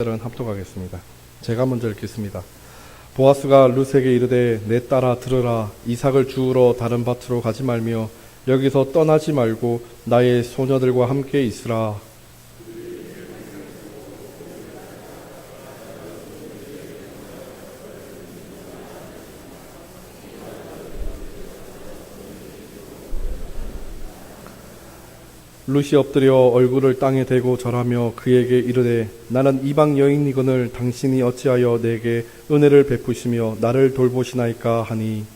은 합독하겠습니다. 제가 먼저 읽겠습니다. 보아스가 룻에게 이르되 내 딸아 들으라. 이삭을 주우러 다른 밭으로 가지 말며 여기서 떠나지 말고 나의 소녀들과 함께 있으라. 룻이 엎드려 얼굴을 땅에 대고 절하며 그에게 이르되 나는 이방 여인이거늘 당신이 어찌하여 내게 은혜를 베푸시며 나를 돌보시나이까 하니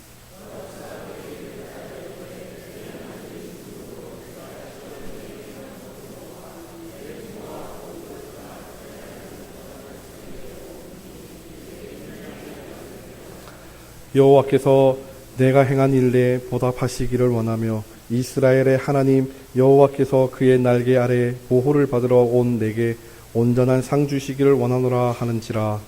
여호와께서 내가 행한 일에 보답하시기를 원하며 이스라엘의 하나님 여호와께서 그의 날개 아래 보호를 받으러 온 내게 온전한 상 주시기를 원하노라 하는지라.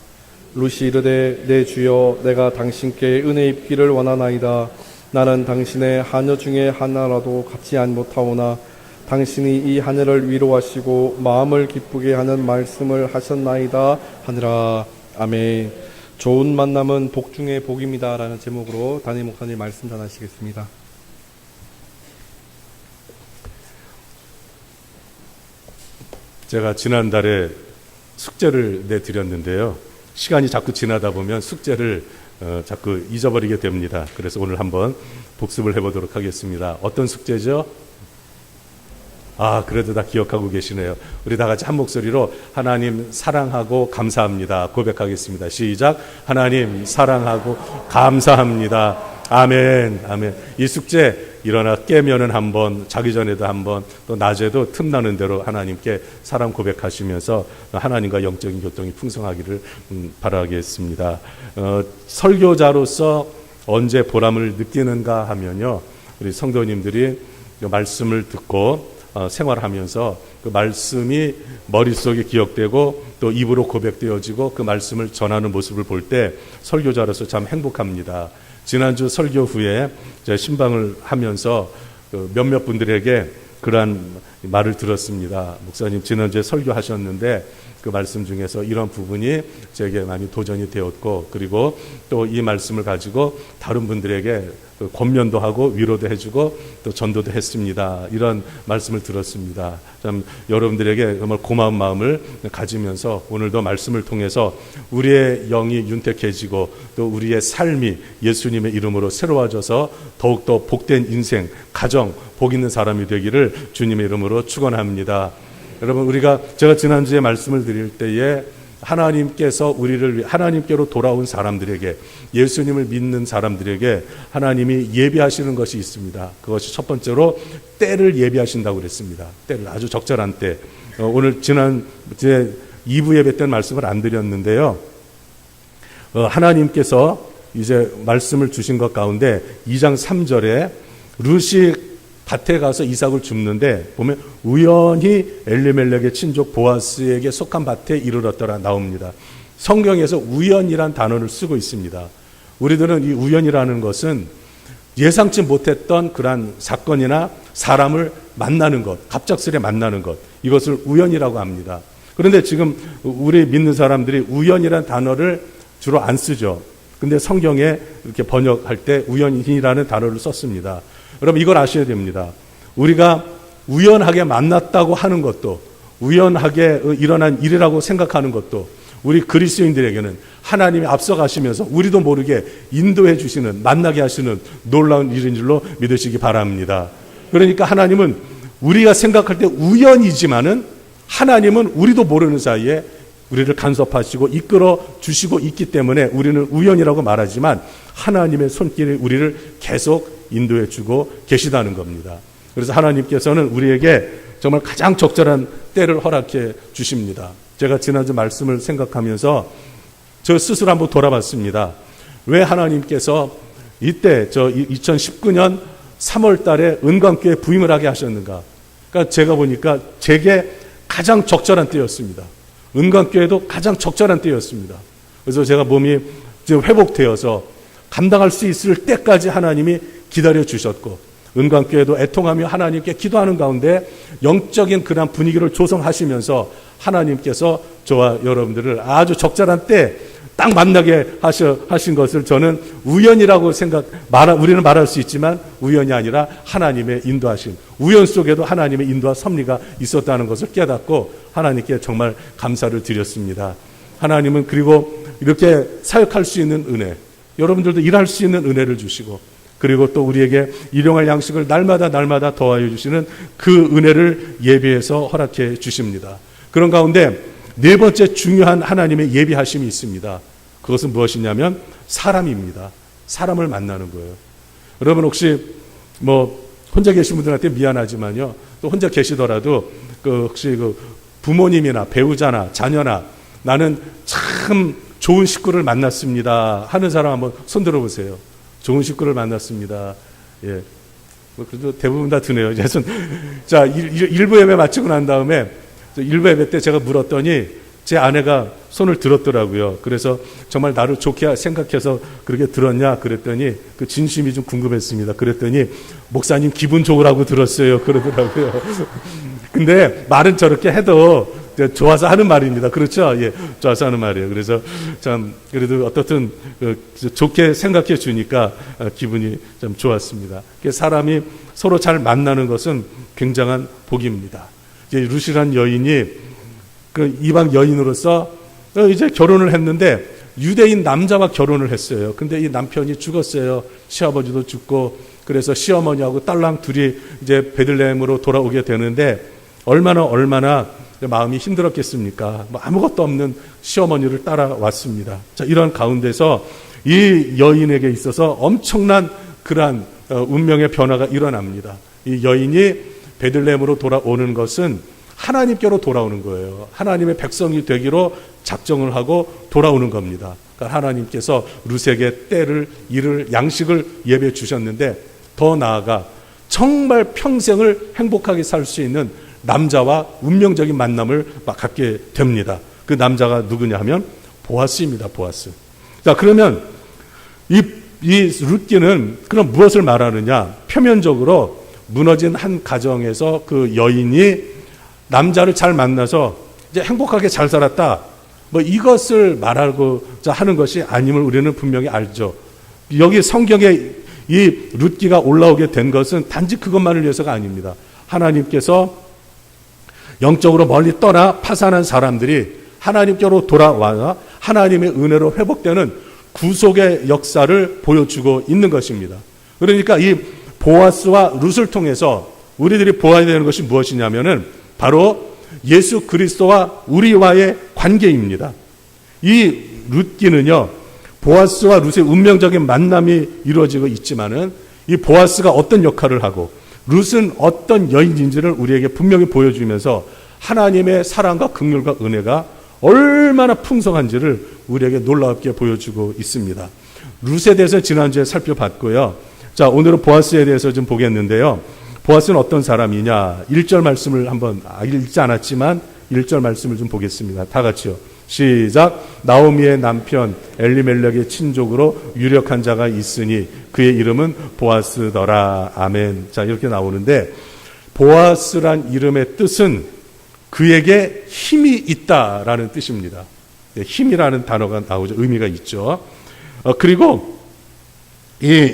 룻이 이르되 내 주여 내가 당신께 은혜 입기를 원하나이다. 나는 당신의 하녀 중에 하나라도 갚지 못하오나 당신이 이 하녀를 위로하시고 마음을 기쁘게 하는 말씀을 하셨나이다 하니라. 아멘. 좋은 만남은 복 중에 복입니다 라는 제목으로 담임 목사님 말씀 전하시겠습니다. 제가 지난달에 숙제를 내드렸는데요. 시간이 자꾸 지나다 보면 숙제를 자꾸 잊어버리게 됩니다. 그래서 오늘 한번 복습을 해보도록 하겠습니다. 어떤 숙제죠? 그래도 다 기억하고 계시네요. 우리 다 같이 한 목소리로 하나님 사랑하고 감사합니다. 고백하겠습니다. 시작. 하나님 사랑하고 감사합니다. 아멘. 아멘. 이 숙제 일어나 깨면은 한번, 자기 전에도 한번, 또 낮에도 틈나는 대로 하나님께 사랑 고백하시면서 하나님과 영적인 교통이 풍성하기를 바라겠습니다. 설교자로서 언제 보람을 느끼는가 하면요, 우리 성도님들이 말씀을 듣고 생활하면서 그 말씀이 머릿속에 기억되고 또 입으로 고백되어지고 그 말씀을 전하는 모습을 볼 때 설교자로서 참 행복합니다. 지난주 설교 후에 제가 신방을 하면서 몇몇 분들에게 그러한 말을 들었습니다. 목사님 지난주에 설교하셨는데 그 말씀 중에서 이런 부분이 제게 많이 도전이 되었고, 그리고 또 이 말씀을 가지고 다른 분들에게 권면도 하고 위로도 해주고 또 전도도 했습니다. 이런 말씀을 들었습니다. 참 여러분들에게 정말 고마운 마음을 가지면서 오늘도 말씀을 통해서 우리의 영이 윤택해지고 또 우리의 삶이 예수님의 이름으로 새로워져서 더욱더 복된 인생, 가정, 복 있는 사람이 되기를 주님의 이름으로 축원합니다. 여러분, 제가 지난주에 말씀을 드릴 때에 하나님께서 하나님께로 돌아온 사람들에게, 예수님을 믿는 사람들에게 하나님이 예비하시는 것이 있습니다. 그것이 첫 번째로 때를 예비하신다고 그랬습니다. 때를, 아주 적절한 때. 오늘 제 2부 예배 때는 말씀을 안 드렸는데요. 하나님께서 이제 말씀을 주신 것 가운데 2장 3절에 룻이 밭에 가서 이삭을 줍는데 보면 우연히 엘리멜렉의 친족 보아스에게 속한 밭에 이르렀더라 나옵니다. 성경에서 우연이란 단어를 쓰고 있습니다. 우리들은 이 우연이라는 것은 예상치 못했던 그러한 사건이나 사람을 만나는 것, 갑작스레 만나는 것, 이것을 우연이라고 합니다. 그런데 지금 우리 믿는 사람들이 우연이란 단어를 주로 안 쓰죠. 근데 성경에 이렇게 번역할 때 우연이라는 단어를 썼습니다. 여러분, 이걸 아셔야 됩니다. 우리가 우연하게 만났다고 하는 것도, 우연하게 일어난 일이라고 생각하는 것도 우리 그리스도인들에게는 하나님이 앞서가시면서 우리도 모르게 인도해 주시는, 만나게 하시는 놀라운 일인 줄로 믿으시기 바랍니다. 그러니까 하나님은 우리가 생각할 때 우연이지만은 하나님은 우리도 모르는 사이에 우리를 간섭하시고 이끌어 주시고 있기 때문에 우리는 우연이라고 말하지만 하나님의 손길이 우리를 계속 인도해 주고 계시다는 겁니다. 그래서 하나님께서는 우리에게 정말 가장 적절한 때를 허락해 주십니다. 제가 지난주 말씀을 생각하면서 저 스스로 한번 돌아봤습니다. 왜 하나님께서 이때 2019년 3월 달에 은광교회 부임을 하게 하셨는가? 그러니까 제가 보니까 제게 가장 적절한 때였습니다. 은광교회도 가장 적절한 때였습니다. 그래서 제가 몸이 회복되어서 감당할 수 있을 때까지 하나님이 기다려 주셨고, 은광교회도 애통하며 하나님께 기도하는 가운데 영적인 그런 분위기를 조성하시면서 하나님께서 저와 여러분들을 아주 적절한 때 딱 만나게 하신 것을 저는 우연이라고 우리는 말할 수 있지만 우연이 아니라 하나님의 인도하심, 우연 속에도 하나님의 인도와 섭리가 있었다는 것을 깨닫고 하나님께 정말 감사를 드렸습니다. 하나님은 그리고 이렇게 사역할 수 있는 은혜, 여러분들도 일할 수 있는 은혜를 주시고, 그리고 또 우리에게 일용할 양식을 날마다 더하여 주시는 그 은혜를 예비해서 허락해 주십니다. 그런 가운데 네 번째 중요한 하나님의 예비하심이 있습니다. 그것은 무엇이냐면 사람입니다. 사람을 만나는 거예요. 여러분 혹시 혼자 계신 분들한테 미안하지만요, 또 혼자 계시더라도 혹시 부모님이나 배우자나 자녀나 나는 참 좋은 식구를 만났습니다 하는 사람 한번 손 들어보세요. 좋은 식구를 만났습니다. 예. 그래도 대부분 다 드네요. 이제 자, 1부 예배 마치고 난 다음에 1부 예배 때 제가 물었더니 제 아내가 손을 들었더라고요. 그래서 정말 나를 좋게 생각해서 그렇게 들었냐 그랬더니 그 진심이 좀 궁금했습니다. 그랬더니 목사님 기분 좋으라고 들었어요 그러더라고요. 근데 말은 저렇게 해도 좋아서 하는 말입니다. 그렇죠? 예, 좋아서 하는 말이에요. 그래서 참 그래도 어떻든 좋게 생각해 주니까 기분이 좀 좋았습니다. 사람이 서로 잘 만나는 것은 굉장한 복입니다. 이제 루시란 여인이 그 이방 여인으로서 이제 결혼을 했는데 유대인 남자와 결혼을 했어요. 근데 이 남편이 죽었어요. 시아버지도 죽고, 그래서 시어머니하고 딸랑 둘이 이제 베들레헴으로 돌아오게 되는데 얼마나 마음이 힘들었겠습니까? 아무것도 없는 시어머니를 따라왔습니다. 자, 이런 가운데서 이 여인에게 있어서 엄청난 그러한 운명의 변화가 일어납니다. 이 여인이 베들레헴으로 돌아오는 것은 하나님께로 돌아오는 거예요. 하나님의 백성이 되기로 작정을 하고 돌아오는 겁니다. 그러니까 하나님께서 룻에게 때를, 일을, 양식을 예배해 주셨는데 더 나아가 정말 평생을 행복하게 살 수 있는 남자와 운명적인 만남을 갖게 됩니다. 그 남자가 누구냐 하면 보아스입니다. 보아스. 자, 그러면 이 룻기는 그럼 무엇을 말하느냐? 표면적으로 무너진 한 가정에서 그 여인이 남자를 잘 만나서 이제 행복하게 잘 살았다, 이것을 말하고자 하는 것이 아님을 우리는 분명히 알죠. 여기 성경에 이 룻기가 올라오게 된 것은 단지 그것만을 위해서가 아닙니다. 하나님께서 영적으로 멀리 떠나 파산한 사람들이 하나님께로 돌아와 하나님의 은혜로 회복되는 구속의 역사를 보여주고 있는 것입니다. 그러니까 이 보아스와 룻을 통해서 우리들이 보아야 되는 것이 무엇이냐면은 바로 예수 그리스도와 우리와의 관계입니다. 이 룻기는요, 보아스와 룻의 운명적인 만남이 이루어지고 있지만은 이 보아스가 어떤 역할을 하고 룻은 어떤 여인인지를 우리에게 분명히 보여주면서 하나님의 사랑과 긍휼과 은혜가 얼마나 풍성한지를 우리에게 놀랍게 보여주고 있습니다. 룻에 대해서 지난주에 살펴봤고요. 자, 오늘은 보아스에 대해서 좀 보겠는데요. 보아스는 어떤 사람이냐? 1절 말씀을 한번 읽지 않았지만 1절 말씀을 좀 보겠습니다. 다 같이요. 시작. 나오미의 남편 엘리멜렉의 친족으로 유력한 자가 있으니 그의 이름은 보아스더라. 아멘. 자, 이렇게 나오는데 보아스란 이름의 뜻은 그에게 힘이 있다라는 뜻입니다. 힘이라는 단어가 나오죠. 의미가 있죠. 그리고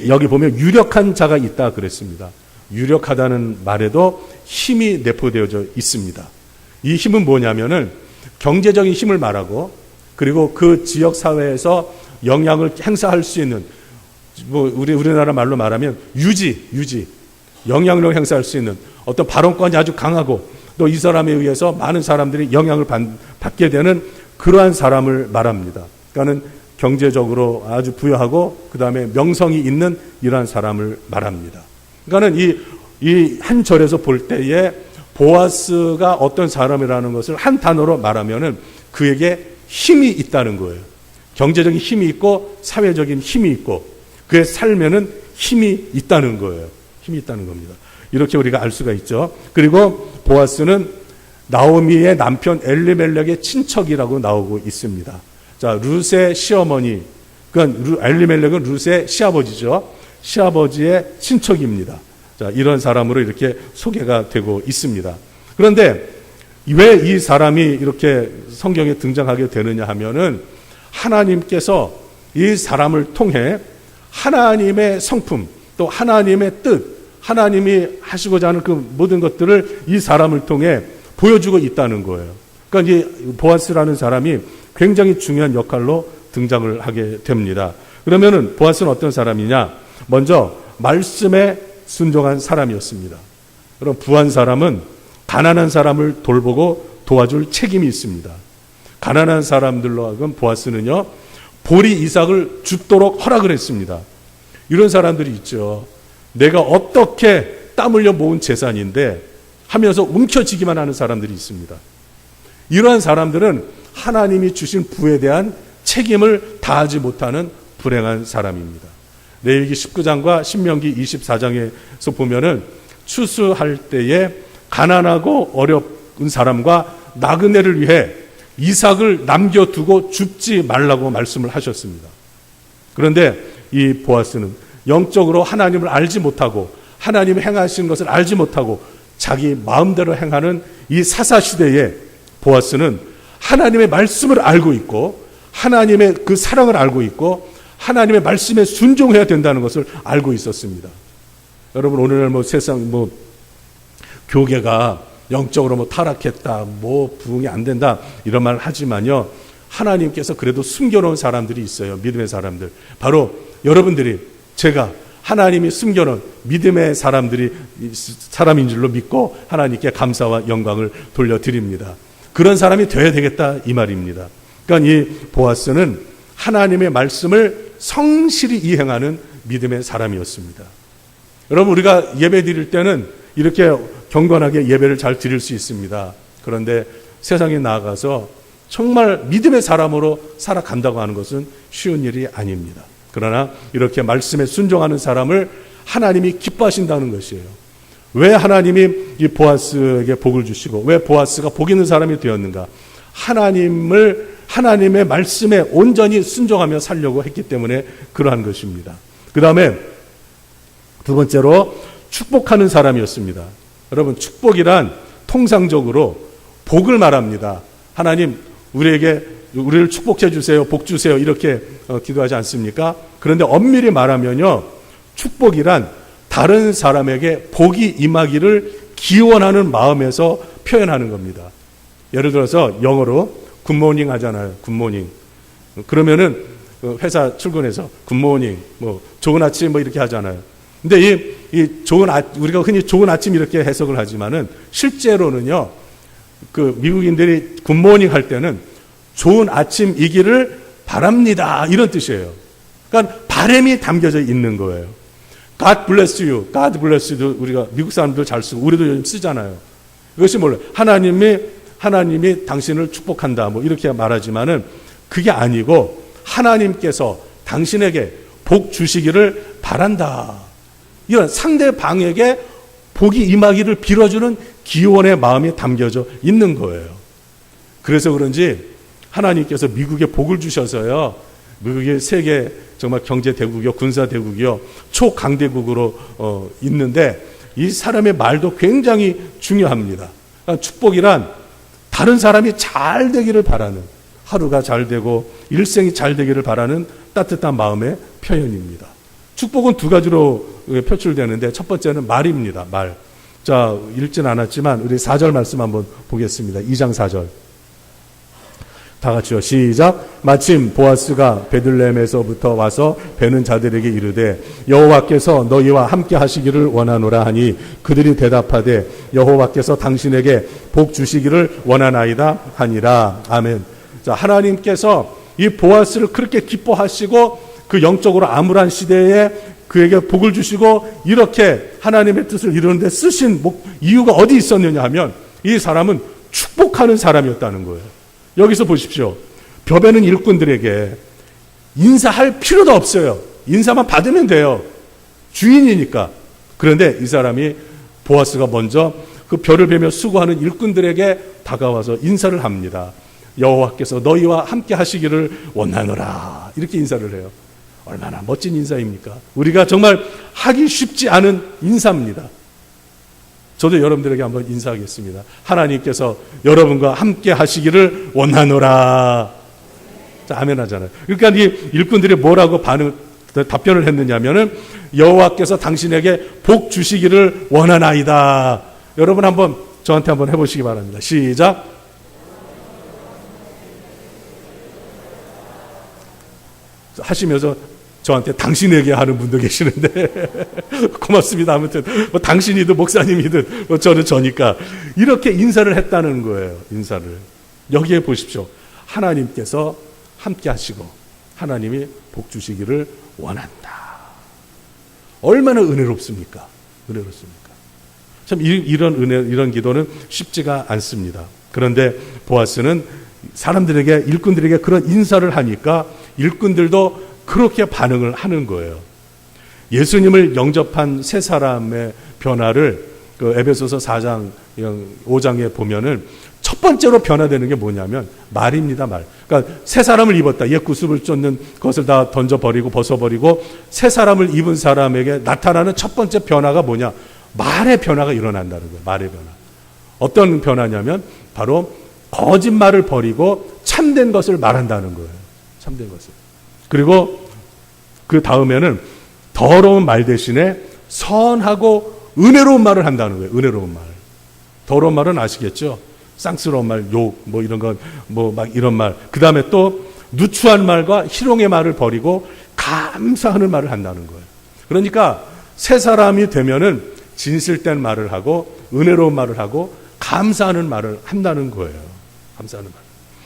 여기 보면 유력한 자가 있다 그랬습니다. 유력하다는 말에도 힘이 내포되어져 있습니다. 이 힘은 뭐냐면은 경제적인 힘을 말하고, 그리고 그 지역 사회에서 영향을 행사할 수 있는, 우리나라 말로 말하면 유지, 영향력을 행사할 수 있는 어떤 발언권이 아주 강하고, 또 이 사람에 의해서 많은 사람들이 영향을 받게 되는 그러한 사람을 말합니다. 그러니까는 경제적으로 아주 부유하고 그 다음에 명성이 있는 이러한 사람을 말합니다. 그러니까는 이 한 절에서 볼 때에 보아스가 어떤 사람이라는 것을 한 단어로 말하면은 그에게 힘이 있다는 거예요. 경제적인 힘이 있고 사회적인 힘이 있고 그의 삶에는 힘이 있다는 거예요. 힘이 있다는 겁니다. 이렇게 우리가 알 수가 있죠. 그리고 보아스는 나오미의 남편 엘리멜렉의 친척이라고 나오고 있습니다. 자, 룻의 시어머니, 그러니까 엘리멜렉은 룻의 시아버지죠. 시아버지의 친척입니다. 자, 이런 사람으로 이렇게 소개가 되고 있습니다. 그런데 왜 이 사람이 이렇게 성경에 등장하게 되느냐 하면은 하나님께서 이 사람을 통해 하나님의 성품, 또 하나님의 뜻, 하나님이 하시고자 하는 그 모든 것들을 이 사람을 통해 보여주고 있다는 거예요. 그러니까 이 보아스라는 사람이 굉장히 중요한 역할로 등장을 하게 됩니다. 그러면은 보아스는 어떤 사람이냐? 먼저 말씀에 순종한 사람이었습니다. 그럼 부한 사람은 가난한 사람을 돌보고 도와줄 책임이 있습니다. 가난한 사람들로 하여금 보아스는요, 보리 이삭을 줍도록 허락을 했습니다. 이런 사람들이 있죠. 내가 어떻게 땀 흘려 모은 재산인데 하면서 움켜쥐기만 하는 사람들이 있습니다. 이러한 사람들은 하나님이 주신 부에 대한 책임을 다하지 못하는 불행한 사람입니다. 레위기 19장과 신명기 24장에서 보면은 추수할 때에 가난하고 어려운 사람과 나그네를 위해 이삭을 남겨두고 줍지 말라고 말씀을 하셨습니다. 그런데 이 보아스는 영적으로 하나님을 알지 못하고 하나님이 행하시는 것을 알지 못하고 자기 마음대로 행하는 이 사사시대에 보아스는 하나님의 말씀을 알고 있고 하나님의 그 사랑을 알고 있고 하나님의 말씀에 순종해야 된다는 것을 알고 있었습니다. 여러분, 오늘날 세상 교계가 영적으로 타락했다, 부흥이 안 된다 이런 말을 하지만요, 하나님께서 그래도 숨겨놓은 사람들이 있어요. 믿음의 사람들. 바로 여러분들이, 제가 하나님이 숨겨놓은 믿음의 사람인 줄로 믿고 하나님께 감사와 영광을 돌려드립니다. 그런 사람이 되어야 되겠다 이 말입니다. 그러니까 이 보아스는 하나님의 말씀을 성실히 이행하는 믿음의 사람이었습니다. 여러분, 우리가 예배 드릴 때는 이렇게 경건하게 예배를 잘 드릴 수 있습니다. 그런데 세상에 나아가서 정말 믿음의 사람으로 살아간다고 하는 것은 쉬운 일이 아닙니다. 그러나 이렇게 말씀에 순종하는 사람을 하나님이 기뻐하신다는 것이에요. 왜 하나님이 이 보아스에게 복을 주시고 왜 보아스가 복 있는 사람이 되었는가? 하나님의 말씀에 온전히 순종하며 살려고 했기 때문에 그러한 것입니다. 그 다음에 두 번째로 축복하는 사람이었습니다. 여러분, 축복이란 통상적으로 복을 말합니다. 하나님, 우리를 축복해 주세요, 복 주세요 이렇게 기도하지 않습니까? 그런데 엄밀히 말하면요, 축복이란 다른 사람에게 복이 임하기를 기원하는 마음에서 표현하는 겁니다. 예를 들어서 영어로 굿모닝 하잖아요. 굿모닝. 그러면은 회사 출근해서 굿모닝, 좋은 아침 이렇게 하잖아요. 근데 우리가 흔히 좋은 아침 이렇게 해석을 하지만은 실제로는요, 그 미국인들이 굿모닝 할 때는 좋은 아침이기를 바랍니다 이런 뜻이에요. 그러니까 바람이 담겨져 있는 거예요. God bless you, God bless you도 우리가 미국 사람들 잘 쓰고 우리도 요즘 쓰잖아요. 이것이 뭐예요? 하나님이 당신을 축복한다 이렇게 말하지만은 그게 아니고 하나님께서 당신에게 복 주시기를 바란다. 이런 상대방에게 복이 임하기를 빌어주는 기원의 마음이 담겨져 있는 거예요. 그래서 그런지 하나님께서 미국에 복을 주셔서요, 미국이 세계 정말 경제 대국이요, 군사 대국이요, 초강대국으로 있는데 이 사람의 말도 굉장히 중요합니다. 그러니까 축복이란 다른 사람이 잘 되기를 바라는, 하루가 잘 되고 일생이 잘 되기를 바라는 따뜻한 마음의 표현입니다. 축복은 두 가지로 표출되는데 첫 번째는 말입니다. 말. 자, 읽진 않았지만 우리 4절 말씀 한번 보겠습니다. 2장 4절. 다 같이요. 시작. 마침 보아스가 베들레헴에서부터 와서 베는 자들에게 이르되 여호와께서 너희와 함께 하시기를 원하노라 하니 그들이 대답하되 여호와께서 당신에게 복 주시기를 원하나이다 하니라. 아멘. 자, 하나님께서 이 보아스를 그렇게 기뻐하시고 그 영적으로 암울한 시대에 그에게 복을 주시고 이렇게 하나님의 뜻을 이루는데 쓰신 이유가 어디 있었느냐 하면 이 사람은 축복하는 사람이었다는 거예요. 여기서 보십시오. 벼베는 일꾼들에게 인사할 필요도 없어요. 인사만 받으면 돼요. 주인이니까. 그런데 이 사람이 보아스가 먼저 그 벼를 베며 수고하는 일꾼들에게 다가와서 인사를 합니다. 여호와께서 너희와 함께 하시기를 원하노라. 이렇게 인사를 해요. 얼마나 멋진 인사입니까? 우리가 정말 하기 쉽지 않은 인사입니다. 저도 여러분들에게 한번 인사하겠습니다. 하나님께서 여러분과 함께 하시기를 원하노라. 자, 아멘 하잖아요. 그러니까 이 일꾼들이 뭐라고 답변을 했느냐면은 여호와께서 당신에게 복 주시기를 원하나이다. 여러분 한번 저한테 한번 해보시기 바랍니다. 시작. 하시면서 저한테 당신에게 하는 분도 계시는데 고맙습니다. 아무튼 뭐 당신이든 목사님이든 뭐 저는 저니까 이렇게 인사를 했다는 거예요. 인사를. 여기에 보십시오. 하나님께서 함께 하시고 하나님이 복 주시기를 원한다. 얼마나 은혜롭습니까? 은혜롭습니까? 참 이런 은혜, 이런 기도는 쉽지가 않습니다. 그런데 보아스는 사람들에게, 일꾼들에게 그런 인사를 하니까 일꾼들도 그렇게 반응을 하는 거예요. 예수님을 영접한 세 사람의 변화를 그 에베소서 4장, 5장에 보면은 첫 번째로 변화되는 게 뭐냐면 말입니다, 말. 그러니까 새 사람을 입었다. 옛 구습을 쫓는 것을 다 던져버리고 벗어버리고 새 사람을 입은 사람에게 나타나는 첫 번째 변화가 뭐냐? 말의 변화가 일어난다는 거예요. 말의 변화. 어떤 변화냐면 바로 거짓말을 버리고 참된 것을 말한다는 거예요. 참된 것을. 그리고 그 다음에는 더러운 말 대신에 선하고 은혜로운 말을 한다는 거예요. 은혜로운 말. 더러운 말은 아시겠죠? 쌍스러운 말, 욕, 뭐 이런 건, 뭐 막 이런 말. 그 다음에 또 누추한 말과 희롱의 말을 버리고 감사하는 말을 한다는 거예요. 그러니까 새 사람이 되면은 진실된 말을 하고 은혜로운 말을 하고 감사하는 말을 한다는 거예요. 감사하는 말.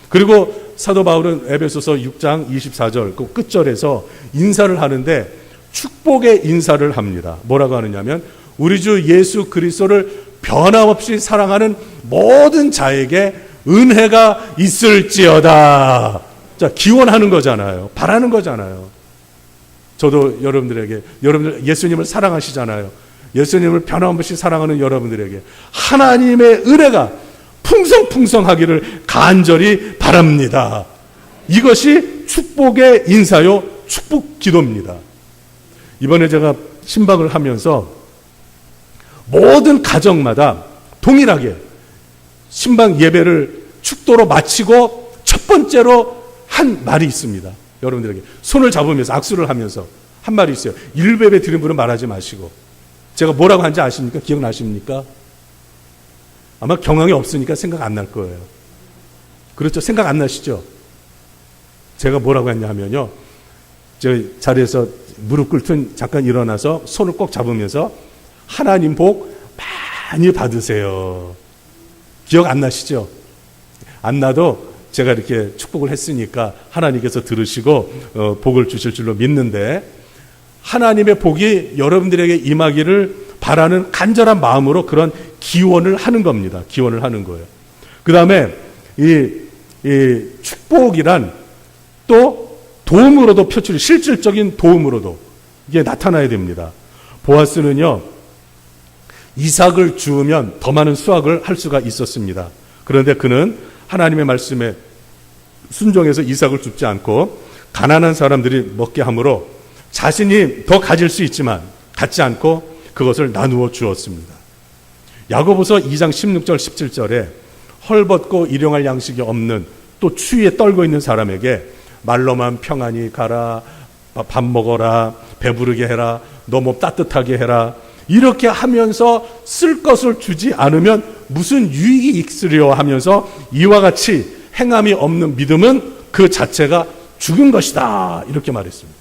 그리고 사도 바울은 에베소서 6장 24절 그 끝절에서 인사를 하는데 축복의 인사를 합니다. 뭐라고 하느냐면 우리 주 예수 그리스도를 변함없이 사랑하는 모든 자에게 은혜가 있을지어다. 자, 기원하는 거잖아요. 바라는 거잖아요. 저도 여러분들 예수님을 사랑하시잖아요. 예수님을 변함없이 사랑하는 여러분들에게 하나님의 은혜가 풍성풍성하기를 간절히 바랍니다. 이것이 축복의 인사요, 축복 기도입니다. 이번에 제가 신방을 하면서 모든 가정마다 동일하게 신방 예배를 축도로 마치고 첫 번째로 한 말이 있습니다. 여러분들에게 손을 잡으면서 악수를 하면서 한 말이 있어요. 일배배 드린 분은 말하지 마시고. 제가 뭐라고 한지 아십니까? 기억나십니까? 아마 경황이 없으니까 생각 안 날 거예요. 그렇죠? 생각 안 나시죠? 제가 뭐라고 했냐 하면요. 저 자리에서 무릎 꿇든 잠깐 일어나서 손을 꼭 잡으면서 하나님 복 많이 받으세요. 기억 안 나시죠? 안 나도 제가 이렇게 축복을 했으니까 하나님께서 들으시고 복을 주실 줄로 믿는데 하나님의 복이 여러분들에게 임하기를 바라는 간절한 마음으로 그런 기원을 하는 겁니다. 기원을 하는 거예요. 그 다음에 이 축복이란 또 도움으로도 표출이, 실질적인 도움으로도 이게 나타나야 됩니다. 보아스는요, 이삭을 주우면 더 많은 수확을 할 수가 있었습니다. 그런데 그는 하나님의 말씀에 순종해서 이삭을 줍지 않고 가난한 사람들이 먹게 함으로 자신이 더 가질 수 있지만 갖지 않고 그것을 나누어 주었습니다. 야고보서 2장 16절 17절에 헐벗고 일용할 양식이 없는 또 추위에 떨고 있는 사람에게 말로만 평안히 가라, 밥 먹어라, 배부르게 해라, 너 몸 따뜻하게 해라, 이렇게 하면서 쓸 것을 주지 않으면 무슨 유익이 있으려 하면서 이와 같이 행함이 없는 믿음은 그 자체가 죽은 것이다, 이렇게 말했습니다.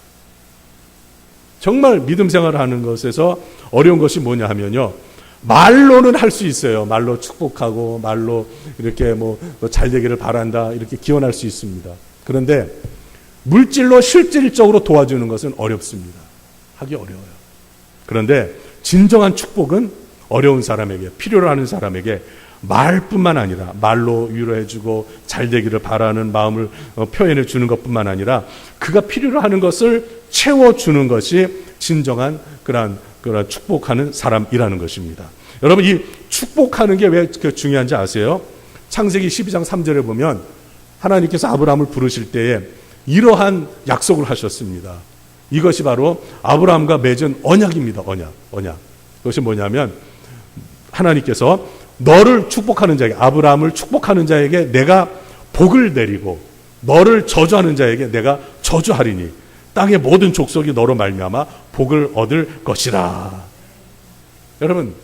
정말 믿음 생활을 하는 것에서 어려운 것이 뭐냐 하면요, 말로는 할 수 있어요. 말로 축복하고 말로 이렇게 뭐 잘 되기를 바란다, 이렇게 기원할 수 있습니다. 그런데 물질로 실질적으로 도와주는 것은 어렵습니다. 하기 어려워요. 그런데 진정한 축복은 어려운 사람에게, 필요로 하는 사람에게 말뿐만 아니라 말로 위로해주고 잘 되기를 바라는 마음을 표현해 주는 것뿐만 아니라 그가 필요로 하는 것을 채워주는 것이 진정한 그런 축복하는 사람이라는 것입니다. 여러분, 이 축복하는 게 왜 중요한지 아세요? 창세기 12장 3절에 보면 하나님께서 아브라함을 부르실 때에 이러한 약속을 하셨습니다. 이것이 바로 아브라함과 맺은 언약입니다. 언약. 그것이 뭐냐면 하나님께서 너를 축복하는 자에게, 아브라함을 축복하는 자에게 내가 복을 내리고 너를 저주하는 자에게 내가 저주하리니 땅의 모든 족속이 너로 말미암아 복을 얻을 것이라. 여러분,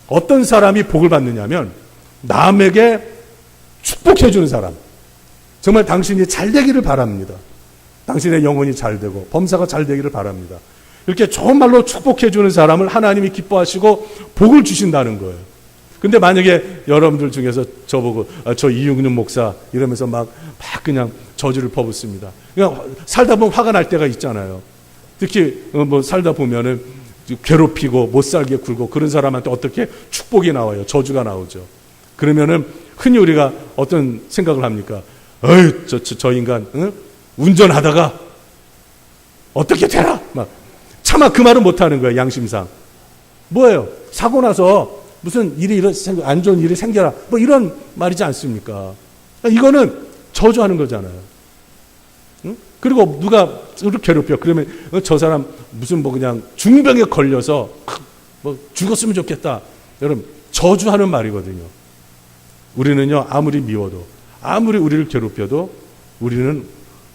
어떤 사람이 복을 받느냐면 남에게 축복해 주는 사람. 정말 당신이 잘 되기를 바랍니다. 당신의 영혼이 잘 되고 범사가 잘 되기를 바랍니다. 이렇게 좋은 말로 축복해 주는 사람을 하나님이 기뻐하시고 복을 주신다는 거예요. 근데 만약에 여러분들 중에서 저보고 저 이육윤 목사 이러면서 막 그냥 저주를 퍼붓습니다. 그냥 살다 보면 화가 날 때가 있잖아요. 특히 뭐 살다 보면은 괴롭히고 못 살게 굴고 그런 사람한테 어떻게 축복이 나와요. 저주가 나오죠. 그러면은 흔히 우리가 어떤 생각을 합니까? 어이 저 인간 응? 운전하다가 어떻게 되라 막 차마 그 말은 못하는 거예요. 양심상 뭐예요? 사고 나서 무슨 일이 안 좋은 일이 생겨라 뭐 이런 말이지 않습니까? 이거는 저주하는 거잖아요. 응? 그리고 누가 저를 괴롭혀 그러면 저 사람 무슨 뭐 그냥 중병에 걸려서 뭐 죽었으면 좋겠다. 여러분 저주하는 말이거든요. 우리는요 아무리 미워도 아무리 우리를 괴롭혀도 우리는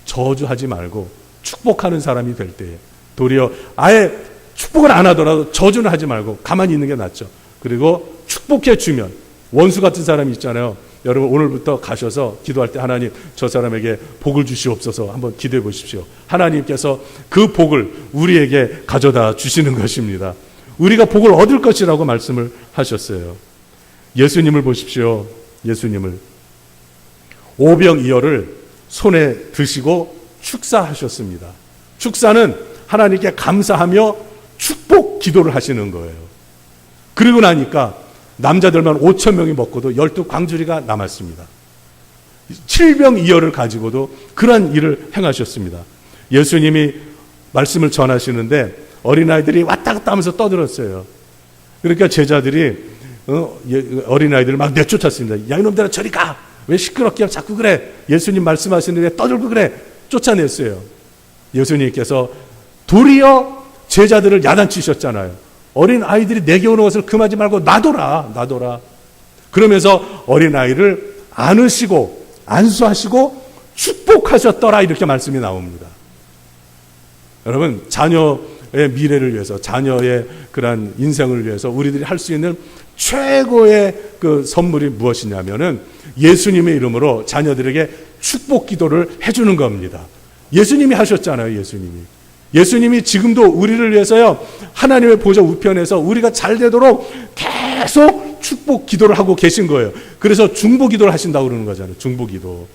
저주하지 말고 축복하는 사람이 될 때에 도리어 아예 축복을 안 하더라도 저주는 하지 말고 가만히 있는 게 낫죠. 그리고 축복해 주면 원수 같은 사람이 있잖아요. 여러분 오늘부터 가셔서 기도할 때 하나님 저 사람에게 복을 주시옵소서 한번 기도해 보십시오. 하나님께서 그 복을 우리에게 가져다 주시는 것입니다. 우리가 복을 얻을 것이라고 말씀을 하셨어요. 예수님을 보십시오. 예수님을 오병이어를 손에 드시고 축사하셨습니다. 축사는 하나님께 감사하며 축복 기도를 하시는 거예요. 그리고 나니까 남자들만 5,000명이 먹고도 12광주리가 남았습니다. 7병이어를 가지고도 그러한 일을 행하셨습니다. 예수님이 말씀을 전하시는데 어린아이들이 왔다 갔다 하면서 떠들었어요. 그러니까 제자들이 어린아이들을 막 내쫓았습니다. 야 이놈들아 저리 가! 왜 시끄럽게 자꾸 그래? 예수님 말씀하시는데 떠들고 그래? 쫓아냈어요. 예수님께서 도리어 제자들을 야단치셨잖아요. 어린 아이들이 내게 오는 것을 금하지 말고 놔둬라. 그러면서 어린 아이를 안으시고 안수하시고 축복하셨더라 이렇게 말씀이 나옵니다. 여러분 자녀의 미래를 위해서 자녀의 그러한 인생을 위해서 우리들이 할 수 있는 최고의 그 선물이 무엇이냐면은 예수님의 이름으로 자녀들에게 축복 기도를 해주는 겁니다. 예수님이 하셨잖아요. 예수님이 지금도 우리를 위해서요 하나님의 보좌 우편에서 우리가 잘 되도록 계속 축복 기도를 하고 계신 거예요. 그래서 중보 기도를 하신다고 그러는 거잖아요. 중보 기도.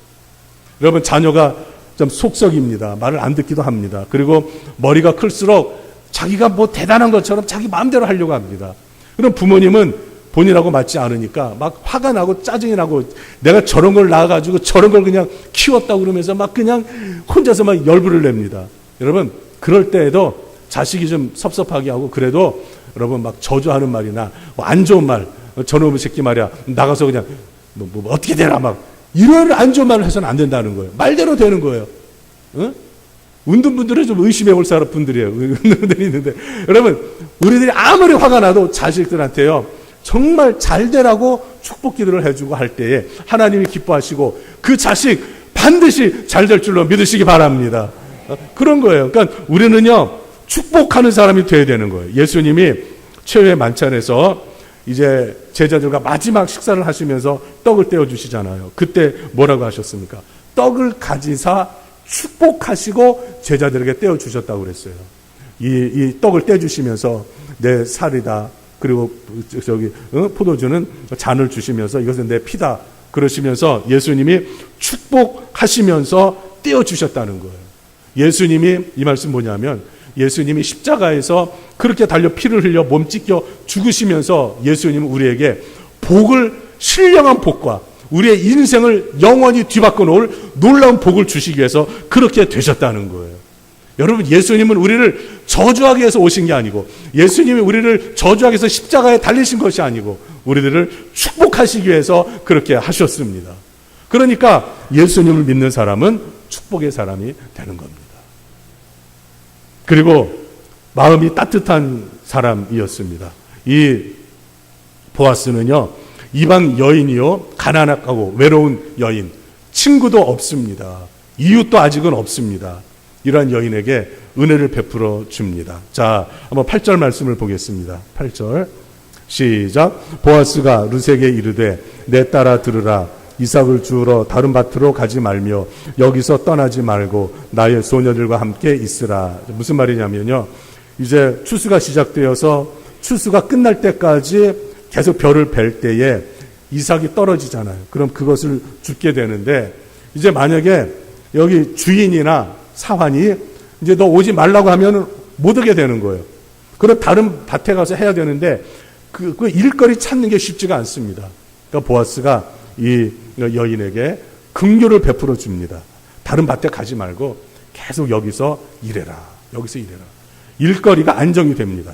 여러분 자녀가 좀 속썩입니다. 말을 안 듣기도 합니다. 그리고 머리가 클수록 자기가 뭐 대단한 것처럼 자기 마음대로 하려고 합니다. 그럼 부모님은 본인하고 맞지 않으니까 막 화가 나고 짜증이 나고 내가 저런 걸 낳아가지고 저런 걸 그냥 키웠다고 그러면서 막 그냥 혼자서 막 열불을 냅니다. 여러분 그럴 때에도 자식이 좀 섭섭하게 하고 그래도 여러분 막 저주하는 말이나 뭐 안 좋은 말 저놈의 새끼 말이야 나가서 그냥 뭐 어떻게 되나 막 이런 안 좋은 말을 해서는 안 된다는 거예요. 말대로 되는 거예요. 응? 운동 분들은 좀 의심해 볼 사람 분들이에요. 운동들이 있는데 여러분 우리들이 아무리 화가 나도 자식들한테요 정말 잘 되라고 축복 기도를 해주고 할 때에 하나님이 기뻐하시고 그 자식 반드시 잘 될 줄로 믿으시기 바랍니다. 그런 거예요. 그러니까 우리는요 축복하는 사람이 돼야 되는 거예요. 예수님이 최후의 만찬에서 이제 제자들과 마지막 식사를 하시면서 떡을 떼어 주시잖아요. 그때 뭐라고 하셨습니까? 떡을 가지사 축복하시고 제자들에게 떼어 주셨다고 그랬어요. 이 떡을 떼 주시면서 내 살이다. 그리고 포도주는 잔을 주시면서 이것은 내 피다. 그러시면서 예수님이 축복하시면서 떼어 주셨다는 거예요. 예수님이 이 말씀 뭐냐면 예수님이 십자가에서 그렇게 달려 피를 흘려 몸 찢겨 죽으시면서 예수님은 우리에게 복을 신령한 복과 우리의 인생을 영원히 뒤바꿔 놓을 놀라운 복을 주시기 위해서 그렇게 되셨다는 거예요. 여러분 예수님은 우리를 저주하기 위해서 오신 게 아니고 예수님이 우리를 저주하기 위해서 십자가에 달리신 것이 아니고 우리들을 축복하시기 위해서 그렇게 하셨습니다. 그러니까 예수님을 믿는 사람은 축복의 사람이 되는 겁니다. 그리고 마음이 따뜻한 사람이었습니다. 이 보아스는요, 이방 여인이요, 가난하고 외로운 여인, 친구도 없습니다. 이웃도 아직은 없습니다. 이러한 여인에게 은혜를 베풀어 줍니다. 자, 한번 8절 말씀을 보겠습니다. 8절 시작. 보아스가 룻에게 이르되 내 딸아 들으라. 이삭을 주우러 다른 밭으로 가지 말며 여기서 떠나지 말고 나의 소녀들과 함께 있으라. 무슨 말이냐면요, 이제 추수가 시작되어서 추수가 끝날 때까지 계속 벼를 벨 때에 이삭이 떨어지잖아요. 그럼 그것을 줍게 되는데, 이제 만약에 여기 주인이나 사환이 이제 너 오지 말라고 하면 못 오게 되는 거예요. 그럼 다른 밭에 가서 해야 되는데 그 일거리 찾는 게 쉽지가 않습니다. 그러니까 보아스가 이 여인에게 긍휼을 베풀어 줍니다. 다른 밭에 가지 말고 계속 여기서 일해라. 여기서 일해라. 일거리가 안정이 됩니다.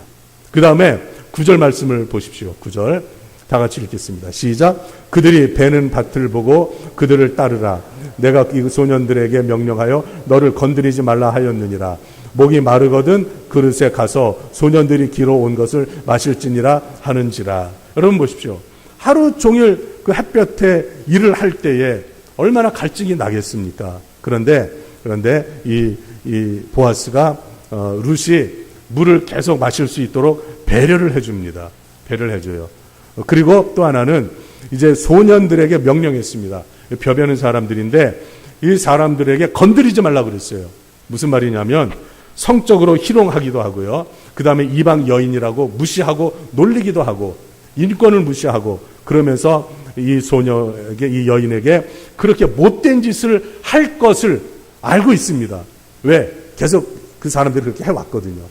그 다음에 9절 말씀을 보십시오. 9절 다 같이 읽겠습니다. 시작. 그들이 베는 밭을 보고 그들을 따르라. 내가 이 소년들에게 명령하여 너를 건드리지 말라 하였느니라. 목이 마르거든 그릇에 가서 소년들이 기로 온 것을 마실지니라 하는지라. 여러분 보십시오. 하루 종일 그 햇볕에 일을 할 때에 얼마나 갈증이 나겠습니까? 그런데 이 보아스가 룻이 물을 계속 마실 수 있도록 배려를 해줍니다. 배려를 해줘요. 그리고 또 하나는 이제 소년들에게 명령했습니다. 벼베는 사람들인데 이 사람들에게 건드리지 말라고 그랬어요. 무슨 말이냐면 성적으로 희롱하기도 하고요. 그 다음에 이방 여인이라고 무시하고 놀리기도 하고 인권을 무시하고 그러면서 이 소녀에게, 이 여인에게 그렇게 못된 짓을 할 것을 알고 있습니다. 왜? 계속 그 사람들이 그렇게 해왔거든요.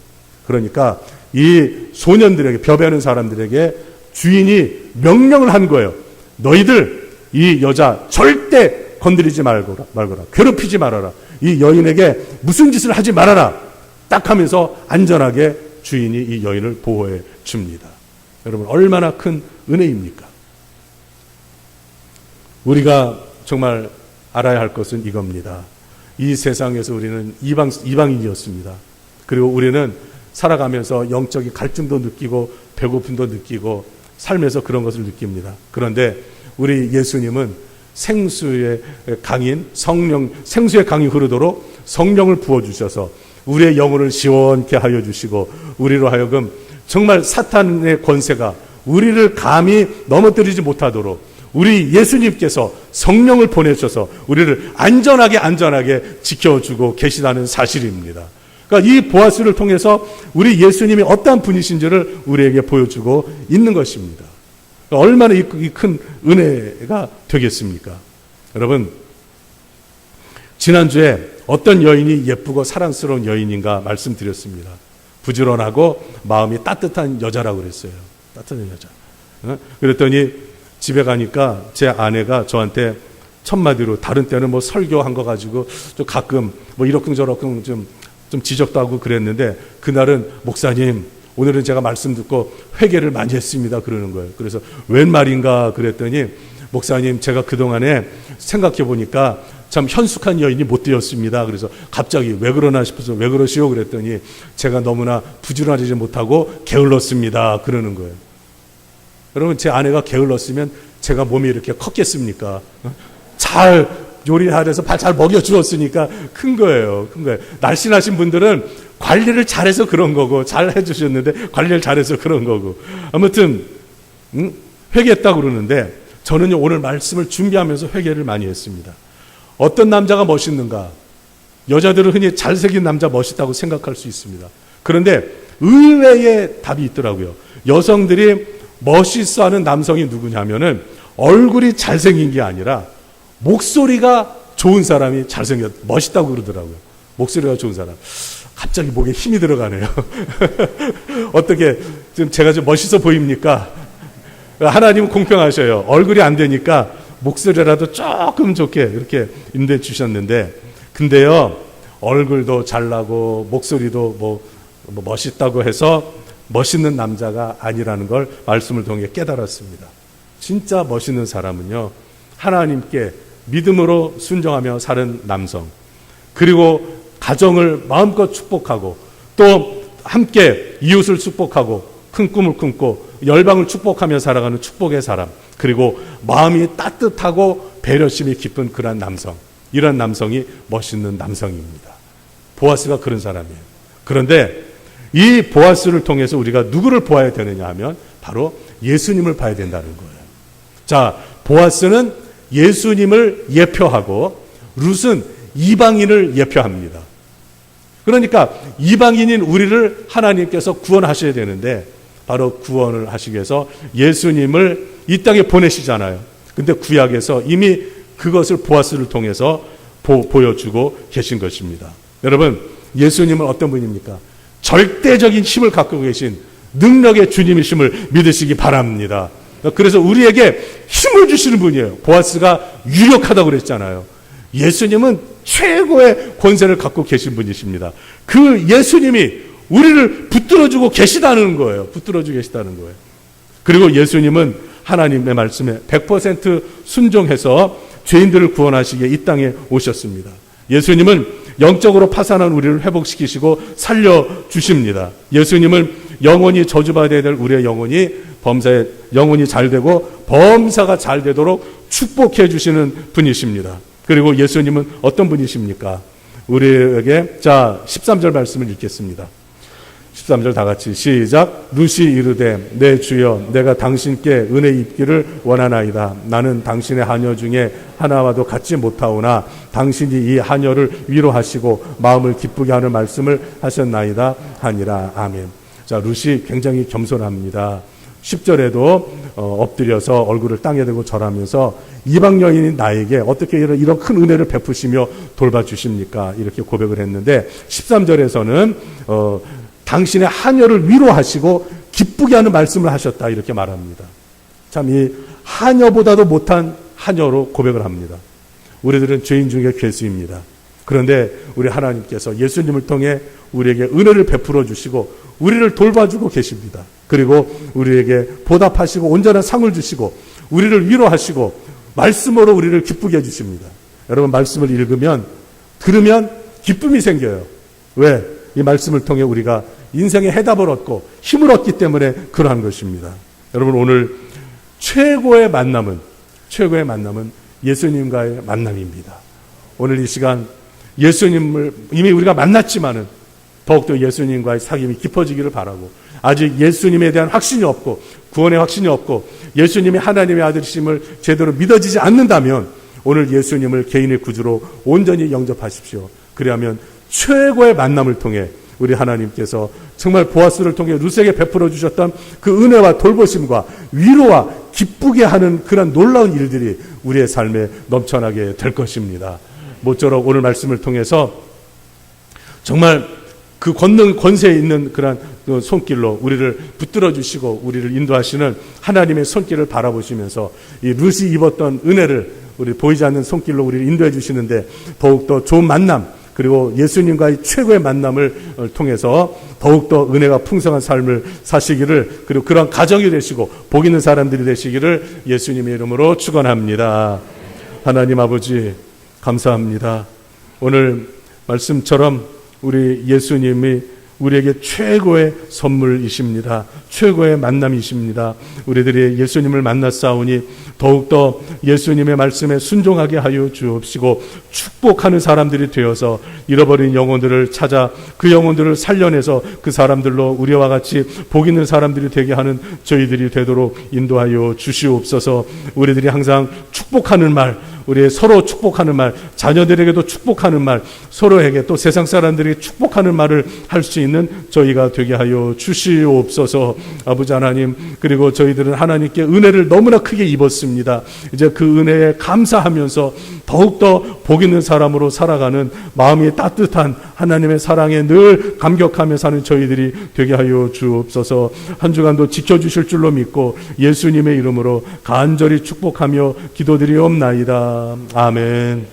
그러니까 이 소년들에게, 벼베는 사람들에게 주인이 명령을 한 거예요. 너희들 이 여자 절대 건드리지 말거라. 괴롭히지 말아라. 이 여인에게 무슨 짓을 하지 말아라. 딱 하면서 안전하게 주인이 이 여인을 보호해 줍니다. 여러분, 얼마나 큰 은혜입니까? 우리가 정말 알아야 할 것은 이겁니다. 이 세상에서 우리는 이방인이었습니다. 그리고 우리는 살아가면서 영적인 갈증도 느끼고 배고픔도 느끼고 삶에서 그런 것을 느낍니다. 그런데 우리 예수님은 생수의 강인 성령, 생수의 강이 흐르도록 성령을 부어주셔서 우리의 영혼을 시원케 하여 주시고 우리로 하여금 정말 사탄의 권세가 우리를 감히 넘어뜨리지 못하도록 우리 예수님께서 성령을 보내셔서 우리를 안전하게 지켜주고 계시다는 사실입니다. 그러니까 이 보아스를 통해서 우리 예수님이 어떠한 분이신지를 우리에게 보여주고 있는 것입니다. 그러니까 얼마나 이 큰 은혜가 되겠습니까? 여러분, 지난주에 어떤 여인이 예쁘고 사랑스러운 여인인가 말씀드렸습니다. 부지런하고 마음이 따뜻한 여자라고 그랬어요. 따뜻한 여자. 그랬더니 집에 가니까 제 아내가 저한테 첫마디로, 다른 때는 뭐 설교한 거 가지고 좀 가끔 뭐 이러쿵저러쿵 좀 지적도 하고 그랬는데, 그날은 목사님, 오늘은 제가 말씀 듣고 회개를 많이 했습니다. 그러는 거예요. 그래서 웬 말인가 그랬더니, 목사님, 제가 그동안에 생각해 보니까 참 현숙한 여인이 못 되었습니다. 그래서 갑자기 왜 그러나 싶어서 왜 그러시오 그랬더니 제가 너무나 부지런하지 못하고 게을렀습니다. 그러는 거예요. 여러분, 제 아내가 게을렀으면 제가 몸이 이렇게 컸겠습니까? 잘 요리하려서 잘 먹여주었으니까 큰 거예요. 날씬하신 분들은 관리를 잘해서 그런 거고, 잘 해주셨는데 관리를 잘해서 그런 거고. 아무튼 회개했다고 그러는데, 저는요 오늘 말씀을 준비하면서 회개를 많이 했습니다. 어떤 남자가 멋있는가? 여자들은 흔히 잘생긴 남자 멋있다고 생각할 수 있습니다. 그런데 의외의 답이 있더라고요. 여성들이 멋있어하는 남성이 누구냐면은 얼굴이 잘생긴 게 아니라 목소리가 좋은 사람이 멋있다고 그러더라고요. 목소리가 좋은 사람. 갑자기 목에 힘이 들어가네요. 어떻게 지금 제가 좀 멋있어 보입니까? 하나님은 공평하셔요. 얼굴이 안 되니까 목소리라도 조금 좋게 이렇게 인도해 주셨는데, 근데요 얼굴도 잘나고 목소리도 뭐 멋있다고 해서 멋있는 남자가 아니라는 걸 말씀을 통해 깨달았습니다. 진짜 멋있는 사람은요, 하나님께 믿음으로 순종하며 사는 남성, 그리고 가정을 마음껏 축복하고 또 함께 이웃을 축복하고 큰 꿈을 꿈고 열방을 축복하며 살아가는 축복의 사람, 그리고 마음이 따뜻하고 배려심이 깊은 그러한 남성, 이런 남성이 멋있는 남성입니다. 보아스가 그런 사람이에요. 그런데 이 보아스를 통해서 우리가 누구를 보아야 되느냐 하면 바로 예수님을 봐야 된다는 거예요. 자, 보아스는 예수님을 예표하고 룻은 이방인을 예표합니다. 그러니까 이방인인 우리를 하나님께서 구원하셔야 되는데 바로 구원을 하시기 위해서 예수님을 이 땅에 보내시잖아요. 근데 구약에서 이미 그것을 보아스를 통해서 보여주고 계신 것입니다. 여러분, 예수님은 어떤 분입니까? 절대적인 힘을 갖고 계신 능력의 주님이심을 믿으시기 바랍니다. 그래서 우리에게 힘을 주시는 분이에요. 보아스가 유력하다고 그랬잖아요. 예수님은 최고의 권세를 갖고 계신 분이십니다. 그 예수님이 우리를 붙들어주고 계시다는 거예요. 붙들어주고 계시다는 거예요. 그리고 예수님은 하나님의 말씀에 100% 순종해서 죄인들을 구원하시기에 이 땅에 오셨습니다. 예수님은 영적으로 파산한 우리를 회복시키시고 살려주십니다. 예수님은 영원히 저주받아야 될 우리의 영혼이 잘 되고 범사가 잘 되도록 축복해 주시는 분이십니다. 그리고 예수님은 어떤 분이십니까? 우리에게 13절 말씀을 읽겠습니다. 13절 다 같이 시작. 룻이 이르되 내 주여 내가 당신께 은혜 입기를 원하나이다. 나는 당신의 하녀 중에 하나와도 같지 못하오나 당신이 이 하녀를 위로하시고 마음을 기쁘게 하는 말씀을 하셨나이다 하니라. 아멘. 자, 룻이 굉장히 겸손합니다. 10절에도 엎드려서 얼굴을 땅에 대고 절하면서 이방 여인인 나에게 어떻게 이런 큰 은혜를 베푸시며 돌봐주십니까? 이렇게 고백을 했는데 13절에서는 당신의 하녀를 위로하시고 기쁘게 하는 말씀을 하셨다 이렇게 말합니다. 참 이 하녀보다도 못한 하녀로 고백을 합니다. 우리들은 죄인 중에 괴수입니다. 그런데 우리 하나님께서 예수님을 통해 우리에게 은혜를 베풀어 주시고 우리를 돌봐주고 계십니다. 그리고 우리에게 보답하시고 온전한 상을 주시고 우리를 위로하시고 말씀으로 우리를 기쁘게 해주십니다. 여러분, 말씀을 읽으면 들으면 기쁨이 생겨요. 왜? 이 말씀을 통해 우리가 인생의 해답을 얻고 힘을 얻기 때문에 그러한 것입니다. 여러분, 오늘 최고의 만남은 예수님과의 만남입니다. 오늘 이 시간 예수님을 이미 우리가 만났지만은 더욱더 예수님과의 사귐이 깊어지기를 바라고, 아직 예수님에 대한 확신이 없고 구원의 확신이 없고 예수님이 하나님의 아들이심을 제대로 믿어지지 않는다면 오늘 예수님을 개인의 구주로 온전히 영접하십시오. 그리하면 최고의 만남을 통해 우리 하나님께서 정말 보아스를 통해 룻에게 베풀어 주셨던 그 은혜와 돌보심과 위로와 기쁘게 하는 그런 놀라운 일들이 우리의 삶에 넘쳐나게 될 것입니다. 모쪼록 오늘 말씀을 통해서 정말 그 권세에 있는 그런 손길로 우리를 붙들어 주시고 우리를 인도하시는 하나님의 손길을 바라보시면서 이 룻이 입었던 은혜를 우리 보이지 않는 손길로 우리를 인도해 주시는데 더욱더 좋은 만남, 그리고 예수님과의 최고의 만남을 통해서 더욱더 은혜가 풍성한 삶을 사시기를, 그리고 그런 가정이 되시고 복 있는 사람들이 되시기를 예수님의 이름으로 축원합니다. 하나님 아버지 감사합니다. 오늘 말씀처럼 우리 예수님이 우리에게 최고의 선물이십니다. 최고의 만남이십니다. 우리들이 예수님을 만났사오니 더욱더 예수님의 말씀에 순종하게 하여 주옵시고 축복하는 사람들이 되어서 잃어버린 영혼들을 찾아 그 영혼들을 살려내서 그 사람들로 우리와 같이 복 있는 사람들이 되게 하는 저희들이 되도록 인도하여 주시옵소서. 우리들이 항상 축복하는 말, 우리 서로 축복하는 말, 자녀들에게도 축복하는 말, 서로에게 또 세상 사람들에게 축복하는 말을 할 수 있는 저희가 되게 하여 주시옵소서. 아버지 하나님, 그리고 저희들은 하나님께 은혜를 너무나 크게 입었습니다. 이제 그 은혜에 감사하면서 더욱더 복 있는 사람으로 살아가는 마음이 따뜻한 하나님의 사랑에 늘 감격하며 사는 저희들이 되게 하여 주옵소서. 한 주간도 지켜주실 줄로 믿고 예수님의 이름으로 간절히 축복하며 기도드리옵나이다. 아멘.